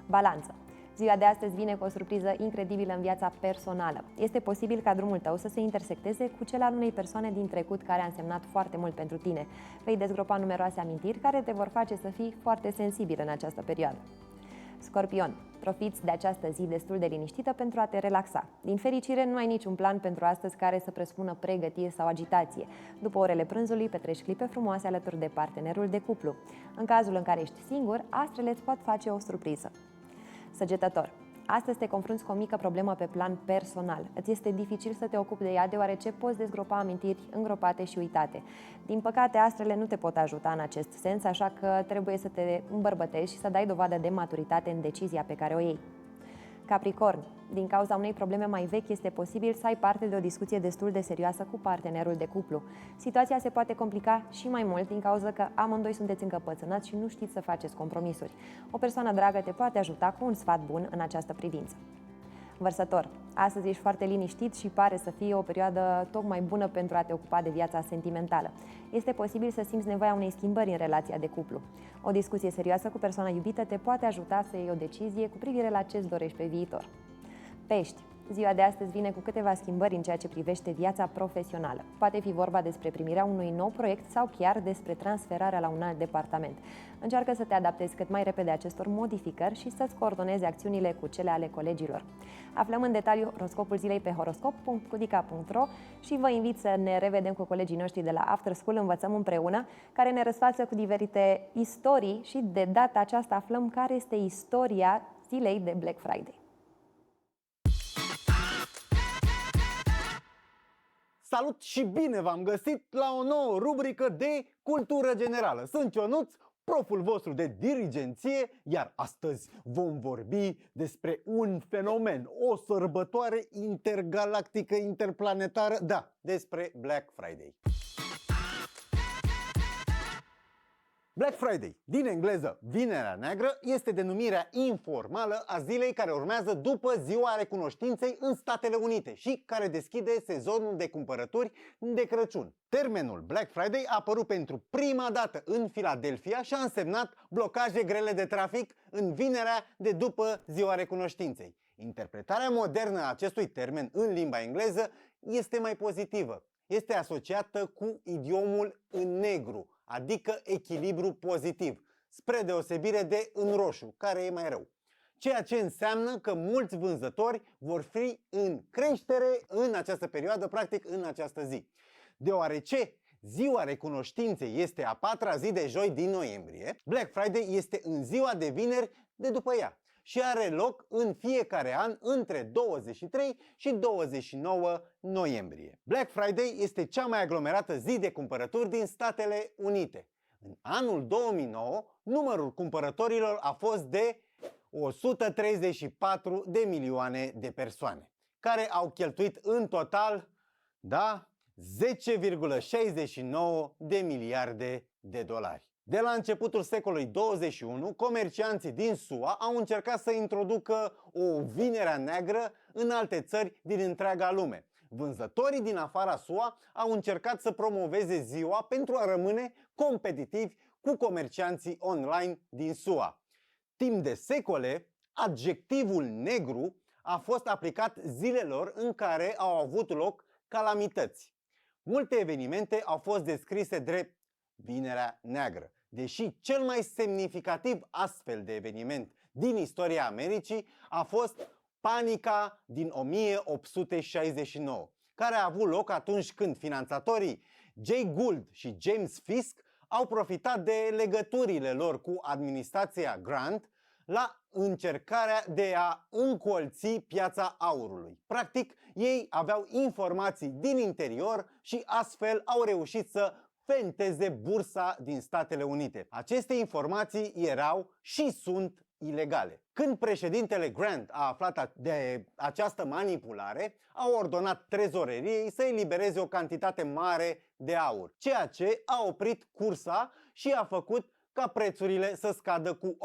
Balanță. Ziua de astăzi vine cu o surpriză incredibilă în viața personală. Este posibil ca drumul tău să se intersecteze cu cel al unei persoane din trecut care a însemnat foarte mult pentru tine. Vei dezgropa numeroase amintiri care te vor face să fii foarte sensibil în această perioadă. Scorpion, profiți de această zi destul de liniștită pentru a te relaxa. Din fericire, nu ai niciun plan pentru astăzi care să presupună pregătire sau agitație. După orele prânzului, petreci clipe frumoase alături de partenerul de cuplu. În cazul în care ești singur, astrele îți pot face o surpriză. Săgetător. Astăzi te confrunți cu o mică problemă pe plan personal. Îți este dificil să te ocupi de ea deoarece poți dezgropa amintiri îngropate și uitate. Din păcate, astrele nu te pot ajuta în acest sens, așa că trebuie să te îmbărbătești și să dai dovadă de maturitate în decizia pe care o iei. Capricorn. Din cauza unei probleme mai vechi, este posibil să ai parte de o discuție destul de serioasă cu partenerul de cuplu. Situația se poate complica și mai mult din cauza că amândoi sunteți încăpățânați și nu știți să faceți compromisuri. O persoană dragă te poate ajuta cu un sfat bun în această privință. Vărsător. Astăzi ești foarte liniștit și pare să fie o perioadă tocmai bună pentru a te ocupa de viața sentimentală. Este posibil să simți nevoia unei schimbări în relația de cuplu. O discuție serioasă cu persoana iubită te poate ajuta să iei o decizie cu privire la ce-ți dorești pe viitor. Pești. Ziua de astăzi vine cu câteva schimbări în ceea ce privește viața profesională. Poate fi vorba despre primirea unui nou proiect sau chiar despre transferarea la un alt departament. Încearcă să te adaptezi cât mai repede acestor modificări și să-ți coordonezi acțiunile cu cele ale colegilor. Aflăm în detaliu horoscopul zilei pe horoscop.cudica.ro și vă invit să ne revedem cu colegii noștri de la After School Învățăm împreună, care ne răsfață cu diferite istorii și de data aceasta aflăm care este istoria zilei de Black Friday. Salut și bine v-am găsit la o nouă rubrică de cultură generală. Sunt Ionuț, proful vostru de dirigenție, iar astăzi vom vorbi despre un fenomen, o sărbătoare intergalactică, interplanetară, da, despre Black Friday. Black Friday, din engleză Vinerea Neagră, este denumirea informală a zilei care urmează după Ziua Recunoștinței în Statele Unite și care deschide sezonul de cumpărături de Crăciun. Termenul Black Friday a apărut pentru prima dată în Philadelphia și a însemnat blocaje grele de trafic în vinerea de după Ziua Recunoștinței. Interpretarea modernă a acestui termen în limba engleză este mai pozitivă. Este asociată cu idiomul în negru, adică echilibru pozitiv, spre deosebire de în roșu, care e mai rău. Ceea ce înseamnă că mulți vânzători vor fi în creștere în această perioadă, practic în această zi. Deoarece Ziua Recunoștinței este a patra zi de joi din noiembrie, Black Friday este în ziua de vineri de după ea și are loc în fiecare an între 23 și 29 noiembrie. Black Friday este cea mai aglomerată zi de cumpărături din Statele Unite. În anul 2009, numărul cumpărătorilor a fost de 134 de milioane de persoane, care au cheltuit în total, da, 10,69 de miliarde de dolari. De la începutul secolului 21, comercianții din SUA au încercat să introducă o Vinerea Neagră în alte țări din întreaga lume. Vânzătorii din afara SUA au încercat să promoveze ziua pentru a rămâne competitivi cu comercianții online din SUA. Timp de secole, adjectivul negru a fost aplicat zilelor în care au avut loc calamități. Multe evenimente au fost descrise drept Vinerea Neagră, deși cel mai semnificativ astfel de eveniment din istoria Americii a fost panica din 1869, care a avut loc atunci când finanțatorii Jay Gould și James Fisk au profitat de legăturile lor cu administrația Grant la încercarea de a încolți piața aurului. Practic, ei aveau informații din interior și astfel au reușit să fenteze bursa din Statele Unite. Aceste informații erau și sunt ilegale. Când președintele Grant a aflat de această manipulare, a ordonat trezoreriei să elibereze o cantitate mare de aur, ceea ce a oprit cursa și a făcut ca prețurile să scadă cu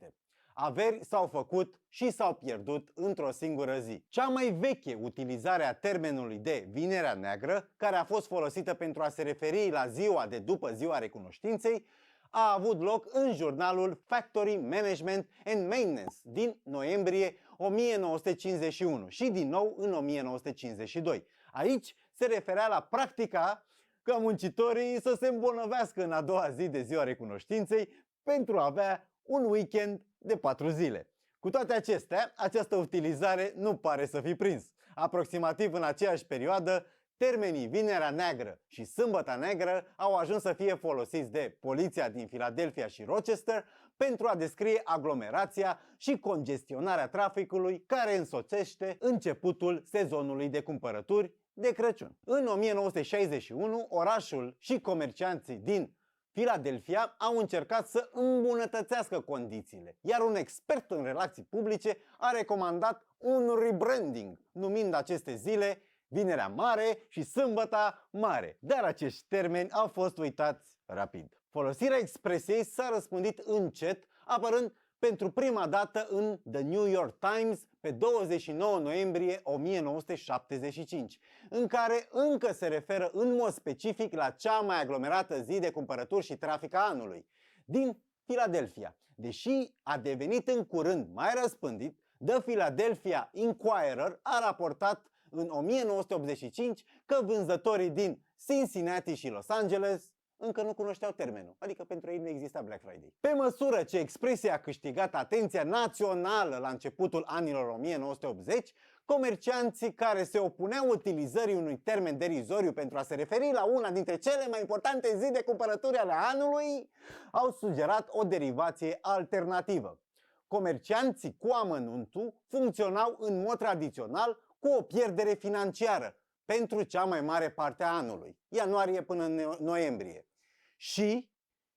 18%. Averi s-au făcut și s-au pierdut într-o singură zi. Cea mai veche utilizare a termenului de Vinerea Neagră, care a fost folosită pentru a se referi la ziua de după Ziua Recunoștinței, a avut loc în jurnalul Factory Management and Maintenance din noiembrie 1951 și din nou în 1952. Aici se referea la practica ca muncitorii să se îmbolnăvească în a doua zi de Ziua Recunoștinței pentru a avea un weekend de 4 zile. Cu toate acestea, această utilizare nu pare să fi prins. Aproximativ în aceeași perioadă, termenii Vinerea Neagră și Sâmbăta Neagră au ajuns să fie folosiți de poliția din Philadelphia și Rochester pentru a descrie aglomerația și congestionarea traficului care însoțește începutul sezonului de cumpărături de Crăciun. În 1961, orașul și comercianții din Philadelphia au încercat să îmbunătățească condițiile, iar un expert în relații publice a recomandat un rebranding, numind aceste zile Vinerea Mare și Sâmbăta Mare, dar acești termeni au fost uitați rapid. Folosirea expresiei s-a răspândit încet, apărând pentru prima dată în The New York Times pe 29 noiembrie 1975, în care încă se referă în mod specific la cea mai aglomerată zi de cumpărături și trafic a anului, din Philadelphia. Deși a devenit în curând mai răspândit, The Philadelphia Inquirer a raportat în 1985 că vânzătorii din Cincinnati și Los Angeles încă nu cunoșteau termenul, adică pentru ei nu exista Black Friday. Pe măsură ce expresia a câștigat atenția națională la începutul anilor 1980, comercianții care se opuneau utilizării unui termen derizoriu pentru a se referi la una dintre cele mai importante zi de cumpărături ale anului, au sugerat o derivație alternativă. Comercianții cu amănuntul funcționau în mod tradițional cu o pierdere financiară pentru cea mai mare parte a anului, ianuarie până în noiembrie, și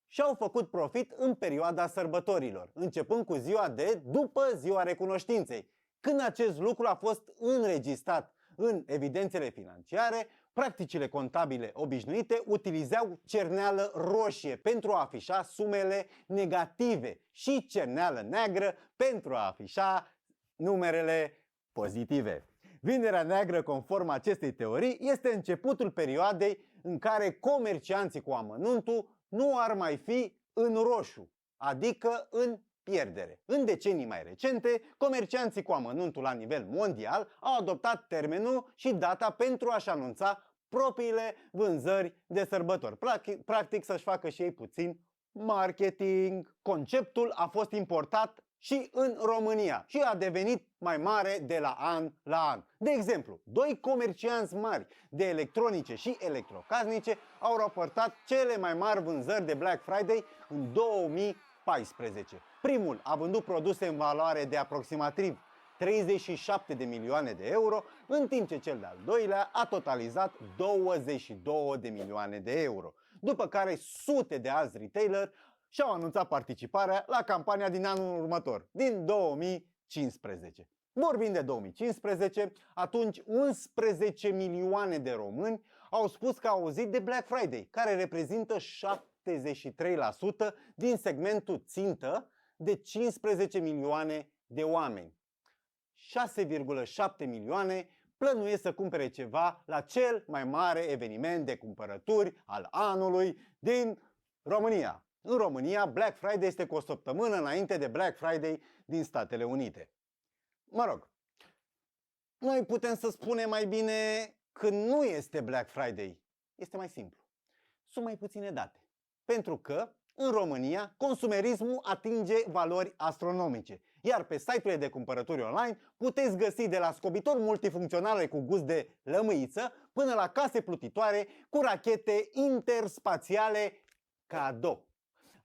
și-au făcut profit în perioada sărbătorilor, începând cu ziua de după Ziua Recunoștinței. Când acest lucru a fost înregistrat în evidențele financiare, practicile contabile obișnuite utilizeau cerneală roșie pentru a afișa sumele negative și cerneală neagră pentru a afișa numerele pozitive. Vinerea Neagră, conform acestei teorii, este începutul perioadei în care comercianții cu amănuntul nu ar mai fi în roșu, adică în pierdere. În decenii mai recente, comercianții cu amănuntul la nivel mondial au adoptat termenul și data pentru a-și anunța propriile vânzări de sărbători. Practic să-și facă și ei puțin marketing. Conceptul a fost importat și în România și a devenit mai mare de la an la an. De exemplu, doi comercianți mari de electronice și electrocasnice au raportat cele mai mari vânzări de Black Friday în 2014. Primul a vândut produse în valoare de aproximativ 37 de milioane de euro, în timp ce cel de-al doilea a totalizat 22 de milioane de euro. După care sute de alți retaileri și-au anunțat participarea la campania din anul următor, din 2015. Vorbind de 2015, atunci 11 milioane de români au spus că au auzit de Black Friday, care reprezintă 73% din segmentul țintă de 15 milioane de oameni. 6,7 milioane plănuiesc să cumpere ceva la cel mai mare eveniment de cumpărături al anului din România. În România, Black Friday este cu o săptămână înainte de Black Friday din Statele Unite. Mă rog, noi putem să spunem mai bine că nu este Black Friday. Este mai simplu. Sunt mai puține date. Pentru că în România, consumerismul atinge valori astronomice. Iar pe site-urile de cumpărături online puteți găsi de la scobitori multifuncționale cu gust de lămâiță până la case plutitoare cu rachete interspațiale cadou.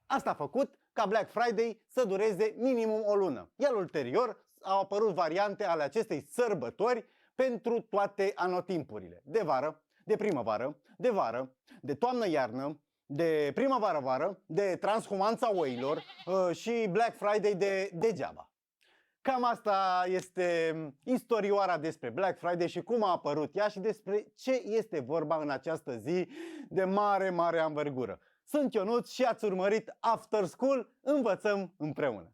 Asta a făcut ca Black Friday să dureze minimum o lună, iar ulterior au apărut variante ale acestei sărbători pentru toate anotimpurile. De vară, de primăvară, de vară, de toamnă-iarnă, de primăvară-vară, de transhumanța oilor și Black Friday de degeaba. Cam asta este istorioara despre Black Friday și cum a apărut ea și despre ce este vorba în această zi de mare anvergură. Sunt Ionuț și ați urmărit After School, învățăm împreună!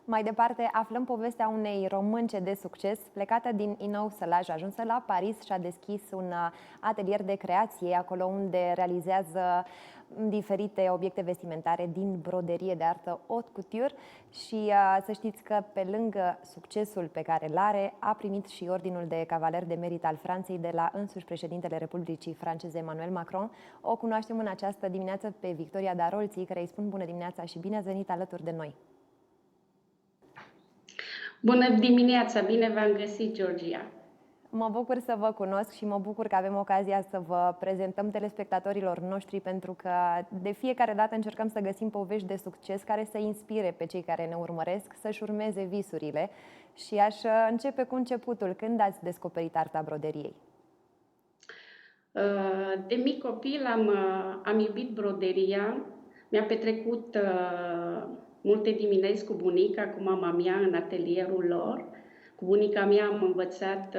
Mai departe, aflăm povestea unei românce de succes, plecată din Inou Sălaj, ajunsă la Paris și a deschis un atelier de creație, acolo unde realizează diferite obiecte vestimentare din broderie de artă haute couture și să știți că pe lângă succesul pe care îl are, a primit și ordinul de cavaler de merit al Franței de la însuși președintele Republicii franceze Emmanuel Macron. O cunoaștem în această dimineață pe Victoria Darolții, care îi spun bună dimineața și bine ați venit alături de noi. Bună dimineața, bine v-am găsit, Georgia. Mă bucur să vă cunosc și mă bucur că avem ocazia să vă prezentăm telespectatorilor noștri, pentru că de fiecare dată încercăm să găsim povești de succes care să inspire pe cei care ne urmăresc să-și urmeze visurile. Și aș începe cu începutul. Când ați descoperit arta broderiei? De mic copil am iubit broderia. Mi-am petrecut multe dimineți cu bunica, cu mama mea în atelierul lor. Cu bunica mea am învățat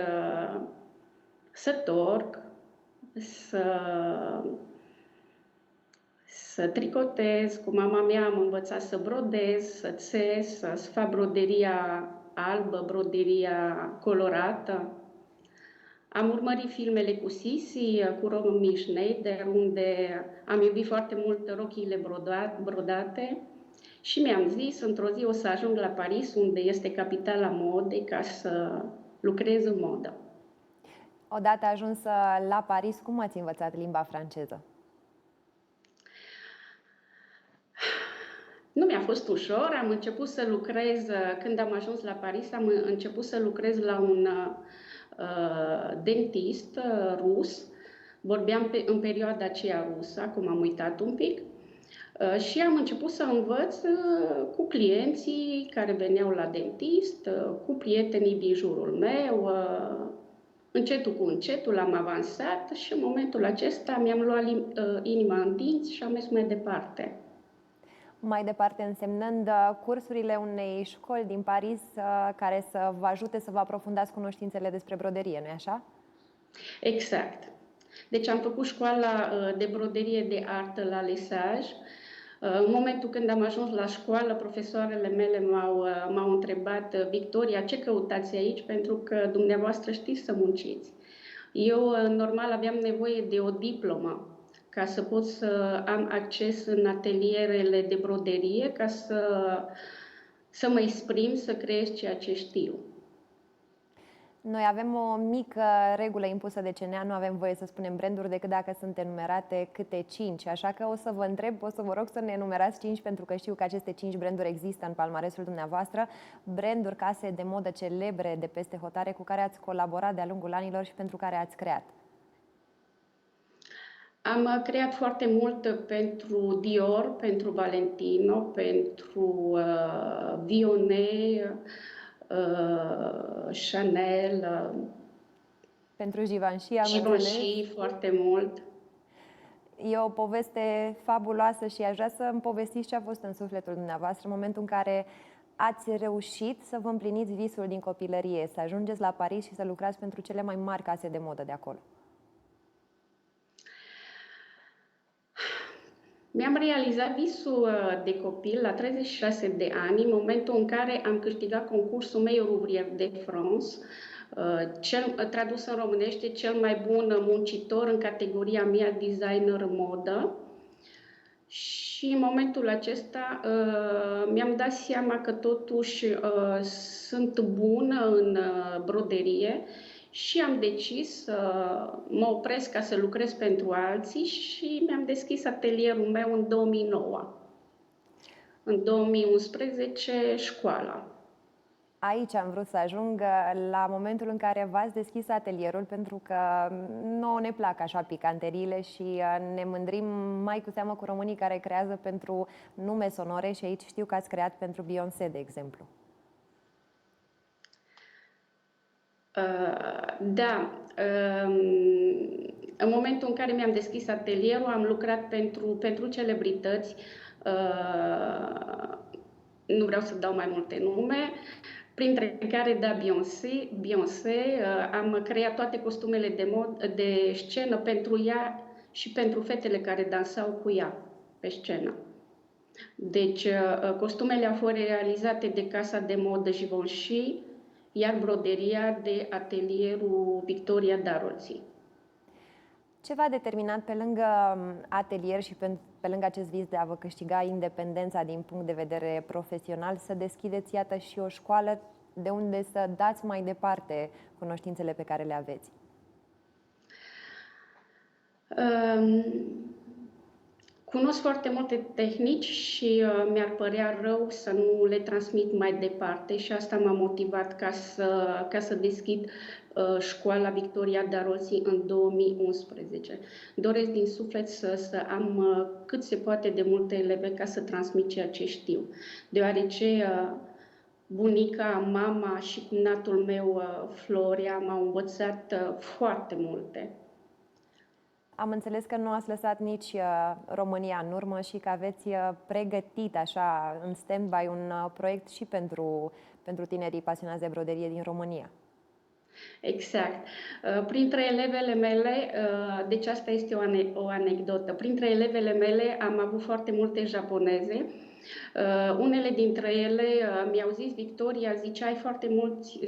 să torc, să tricotez. Cu mama mea am învățat să brodez, să țes, să fac broderia albă, broderia colorată. Am urmărit filmele cu Sisi, cu Romy Schneider, unde am iubit foarte mult rochiile brodate. Și mi-am zis, într-o zi o să ajung la Paris, unde este capitala modei, ca să lucrez în modă. Odată ajuns la Paris, cum ați învățat limba franceză? Nu mi-a fost ușor, am început să lucrez, când am ajuns la Paris, am început să lucrez la un dentist rus. Vorbeam în perioada aceea rusă, acum am uitat un pic. Și am început să învăț cu clienții care veneau la dentist, cu prietenii din jurul meu. Încetul cu încetul am avansat și în momentul acesta mi-am luat inima în dinți și am mers mai departe. Mai departe, însemnând cursurile unei școli din Paris care să vă ajute să vă aprofundați cunoștințele despre broderie, nu-i așa? Exact. Deci am făcut școala de broderie de artă la Lesage. În momentul când am ajuns la școală, profesoarele mele m-au întrebat: Victoria, ce căutați aici? Pentru că dumneavoastră știți să munciți. Eu, normal, aveam nevoie de o diplomă ca să pot să am acces în atelierele de broderie, ca să mă exprim, să creez ceea ce știu. Noi avem o mică regulă impusă de CNA, nu avem voie să spunem branduri decât dacă sunt enumerate câte 5, așa că o să vă întreb, o să vă rog să ne enumerați 5, pentru că știu că aceste 5 branduri există în palmaresul dumneavoastră, branduri, case de modă celebre de peste hotare cu care ați colaborat de-a lungul anilor și pentru care ați creat. Am creat foarte mult pentru Dior, pentru Valentino, pentru Vionnet, Chanel, pentru Givenchy, am înțeles. Foarte mult. E o poveste fabuloasă și aș vrea să îmi povestiți ce a fost în sufletul dumneavoastră în momentul în care ați reușit să vă împliniți visul din copilărie, să ajungeți la Paris și să lucrați pentru cele mai mari case de modă de acolo. Mi-am realizat visul de copil la 36 de ani, în momentul în care am câștigat concursul Meilleur Ouvrier de France, tradus în românește, cel mai bun muncitor în categoria mea designer modă. Și în momentul acesta mi-am dat seama că totuși sunt bună în broderie și am decis să mă opresc ca să lucrez pentru alții și mi-am deschis atelierul meu în 2009. în 2011 școala. Aici am vrut să ajung la momentul în care v-ați deschis atelierul, pentru că nouă ne plac așa picanteriile și ne mândrim mai cu seamă cu românii care creează pentru nume sonore și aici știu că ați creat pentru Beyoncé, de exemplu. Da, în momentul în care mi-am deschis atelierul, am lucrat pentru celebrități, nu vreau să dau mai multe nume, printre care, da, Beyoncé, am creat toate costumele de scenă pentru ea și pentru fetele care dansau cu ea pe scenă. Deci, costumele au fost realizate de casa de modă Givenchy, iar broderia de atelierul Victoria Darolzi. Ce v-a determinat pe lângă atelier și pe lângă acest vis de a vă câștiga independența din punct de vedere profesional, să deschideți, iată, și o școală de unde să dați mai departe cunoștințele pe care le aveți? Cunosc foarte multe tehnici și mi-ar părea rău să nu le transmit mai departe și asta m-a motivat ca să deschid școala Victoria Darolzi în 2011. Doresc din suflet să am cât se poate de multe eleve ca să transmit ceea ce știu, deoarece bunica, mama și cumnatul meu, Floria, m-au învățat foarte multe. Am înțeles că nu ați lăsat nici România în urmă și că aveți pregătit așa în stand-by un proiect și pentru tinerii pasionați de broderie din România. Exact. Printre elevele mele, deci asta este o anecdotă, printre elevele mele am avut foarte multe japoneze. Unele dintre ele mi-au zis: Victoria, zice, ai foarte mulți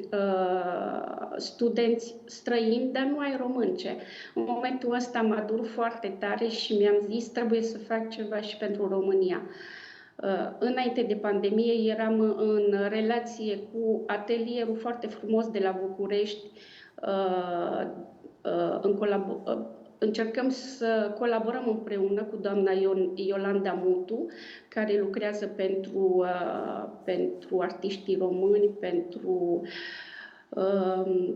studenți străini, dar nu ai românce. În momentul ăsta m-a durut foarte tare și mi-am zis: trebuie să fac ceva și pentru România. Înainte de pandemie eram în relație cu atelierul foarte frumos de la București. Încercăm să colaborăm împreună cu doamna Iolanda Mutu, care lucrează pentru artiștii români, pentru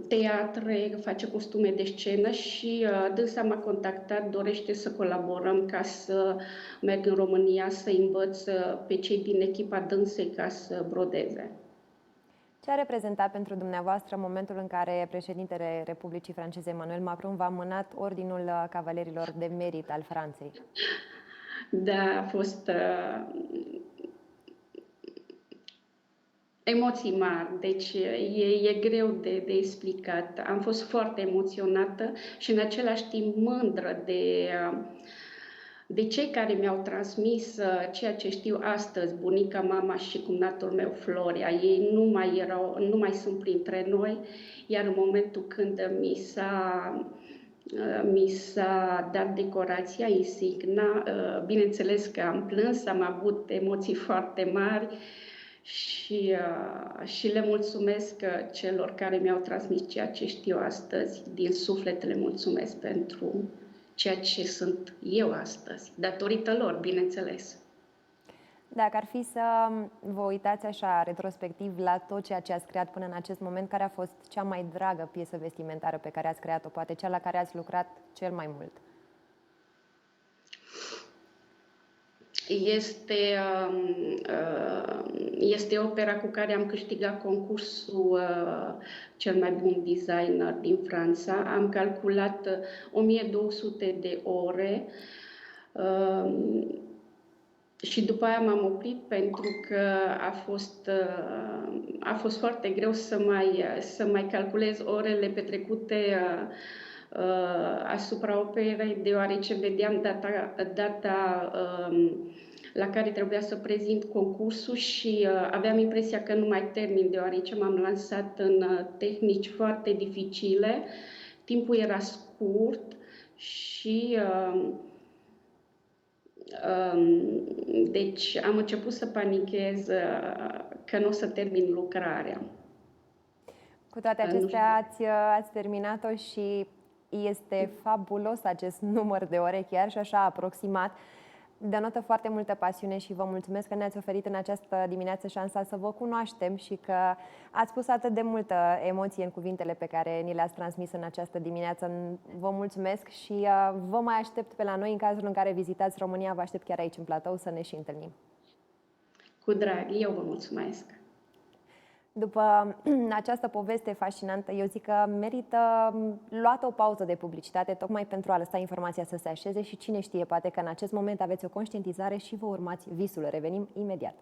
teatre, face costume de scenă și dânsa m-a contactat, dorește să colaborăm ca să merg în România să învăț pe cei din echipa dânsei ca să brodeze. Ce a reprezentat pentru dumneavoastră momentul în care președintele Republicii Franceze, Emmanuel Macron, v-a mânat Ordinul Cavalerilor de Merit al Franței? Da, a fost emoții mari, deci e greu de explicat. Am fost foarte emoționată și în același timp mândră de cei care mi-au transmis ceea ce știu astăzi, bunica, mama și cumnatul meu, Floria. Ei nu mai sunt printre noi, iar în momentul când mi s-a dat decorația, insigna, bineînțeles că am plâns, am avut emoții foarte mari și le mulțumesc celor care mi-au transmis ceea ce știu astăzi. Din suflet le mulțumesc pentru ceea ce sunt eu astăzi, datorită lor, bineînțeles. Dacă ar fi să vă uitați așa retrospectiv la tot ceea ce ați creat până în acest moment, care a fost cea mai dragă piesă vestimentară pe care ați creat-o, poate cea la care ați lucrat cel mai mult? Este opera cu care am câștigat concursul cel mai bun designer din Franța. Am calculat 1200 de ore și după aia m-am oprit pentru că a fost foarte greu să mai calculez orele petrecute asupra operei, deoarece vedeam data la care trebuia să prezint concursul și aveam impresia că nu mai termin, deoarece m-am lansat în tehnici foarte dificile, timpul era scurt și deci am început să panichez că nu o să termin lucrarea. Cu toate acestea ați terminat-o și este fabulos acest număr de ore, chiar și așa aproximat. Denotă foarte multă pasiune și vă mulțumesc că ne-ați oferit în această dimineață șansa să vă cunoaștem și că ați pus atât de multă emoție în cuvintele pe care ni le-ați transmis în această dimineață. Vă mulțumesc și vă mai aștept pe la noi în cazul în care vizitați România. Vă aștept chiar aici în platou să ne și întâlnim. Cu drag, eu vă mulțumesc! După această poveste fascinantă, eu zic că merită luată o pauză de publicitate tocmai pentru a lăsa informația să se așeze și cine știe, poate că în acest moment aveți o conștientizare și vă urmați visul. Revenim imediat.